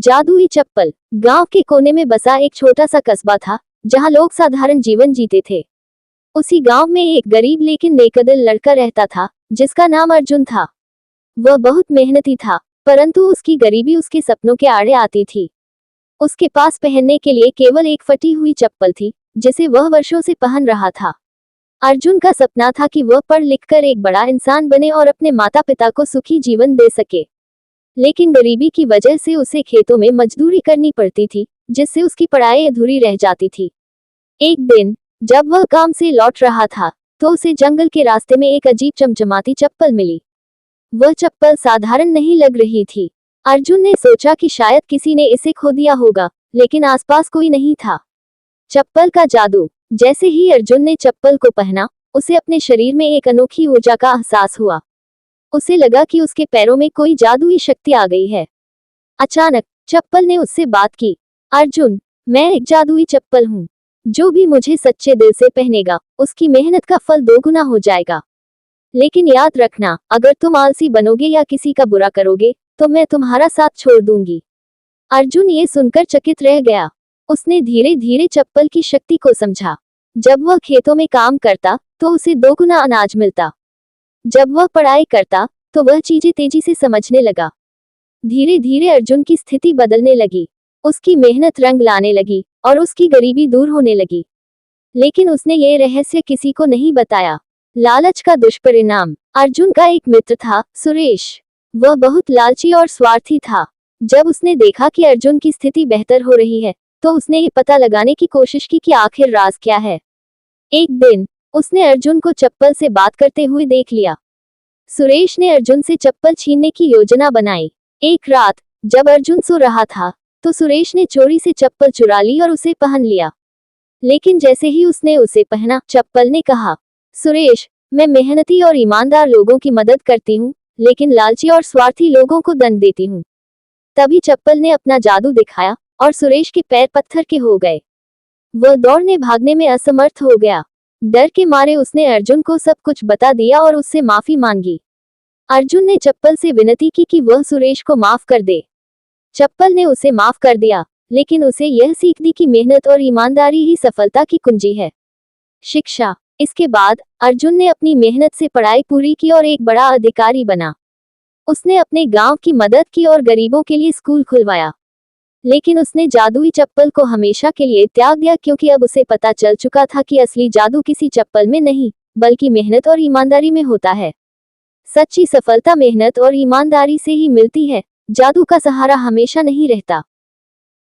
जादुई चप्पल। गांव के कोने में बसा एक छोटा सा कस्बा था, जहां लोग साधारण जीवन जीते थे। उसी गांव में एक गरीब लेकिन नेकदिल लड़का रहता था, जिसका नाम अर्जुन था। वह बहुत मेहनती था, परंतु उसकी गरीबी उसके सपनों के आड़े आती थी। उसके पास पहनने के लिए केवल एक फटी हुई चप्पल थी, जिसे वह वर्षों से पहन रहा था। अर्जुन का सपना था कि वह पढ़ लिखकर एक बड़ा इंसान बने और अपने माता पिता को सुखी जीवन दे सके। लेकिन गरीबी की वजह से उसे खेतों में मजदूरी करनी पड़ती थी, जिससे उसकी पढ़ाई अधूरी रह जाती थी। एक दिन जब वह काम से लौट रहा था, तो उसे जंगल के रास्ते में एक अजीब चमचमाती चप्पल मिली। वह चप्पल साधारण नहीं लग रही थी। अर्जुन ने सोचा कि शायद किसी ने इसे खो दिया होगा, लेकिन आसपास कोई नहीं था। चप्पल का जादू। जैसे ही अर्जुन ने चप्पल को पहना, उसे अपने शरीर में एक अनोखी ऊर्जा का एहसास हुआ। उसे लगा कि उसके पैरों में कोई जादुई शक्ति आ गई है। अचानक चप्पल ने उससे बात की। अर्जुन, मैं एक जादुई चप्पल हूँ। जो भी मुझे सच्चे दिल से पहनेगा, उसकी मेहनत का फल दोगुना हो जाएगा। लेकिन याद रखना, अगर तुम आलसी बनोगे या किसी का बुरा करोगे, तो मैं तुम्हारा साथ छोड़ दूंगी। अर्जुन ये सुनकर चकित रह गया। उसने धीरे धीरे चप्पल की शक्ति को समझा। जब वह खेतों में काम करता, तो उसे दोगुना अनाज मिलता। जब वह पढ़ाई करता, तो वह चीजें तेजी से समझने लगा। धीरे धीरे अर्जुन की स्थिति बदलने लगी। उसकी मेहनत रंग लाने लगी और उसकी गरीबी दूर होने लगी। लेकिन उसने ये रहस्य किसी को नहीं बताया। लालच का दुष्परिणाम। अर्जुन का एक मित्र था, सुरेश। वह बहुत लालची और स्वार्थी था। जब उसने देखा कि अर्जुन की स्थिति बेहतर हो रही है, तो उसने ये पता लगाने की कोशिश की कि आखिर राज क्या है। एक दिन उसने अर्जुन को चप्पल से बात करते हुए देख लिया। सुरेश ने अर्जुन से चप्पल छीनने की योजना बनाई। एक रात जब अर्जुन सो रहा था, तो सुरेश ने चोरी से चप्पल चुरा ली और उसे पहन लिया। लेकिन जैसे ही उसने उसे पहना, चप्पल ने कहा, सुरेश, मैं मेहनती और ईमानदार लोगों की मदद करती हूँ, लेकिन लालची और स्वार्थी लोगों को दंड देती हूँ। तभी चप्पल ने अपना जादू दिखाया और सुरेश के पैर पत्थर के हो गए। वह दौड़ने भागने में असमर्थ हो गया। डर के मारे उसने अर्जुन को सब कुछ बता दिया और उससे माफी मांगी। अर्जुन ने चप्पल से विनती की कि वह सुरेश को माफ कर दे। चप्पल ने उसे माफ कर दिया, लेकिन उसे यह सीख दी कि मेहनत और ईमानदारी ही सफलता की कुंजी है। शिक्षा। इसके बाद अर्जुन ने अपनी मेहनत से पढ़ाई पूरी की और एक बड़ा अधिकारी बना। उसने अपने गांव की मदद की और गरीबों के लिए स्कूल खुलवाया। लेकिन उसने जादुई चप्पल को हमेशा के लिए त्याग दिया, क्योंकि अब उसे पता चल चुका था कि असली जादू किसी चप्पल में नहीं, बल्कि मेहनत और ईमानदारी में होता है। सच्ची सफलता मेहनत और ईमानदारी से ही मिलती है। जादू का सहारा हमेशा नहीं रहता।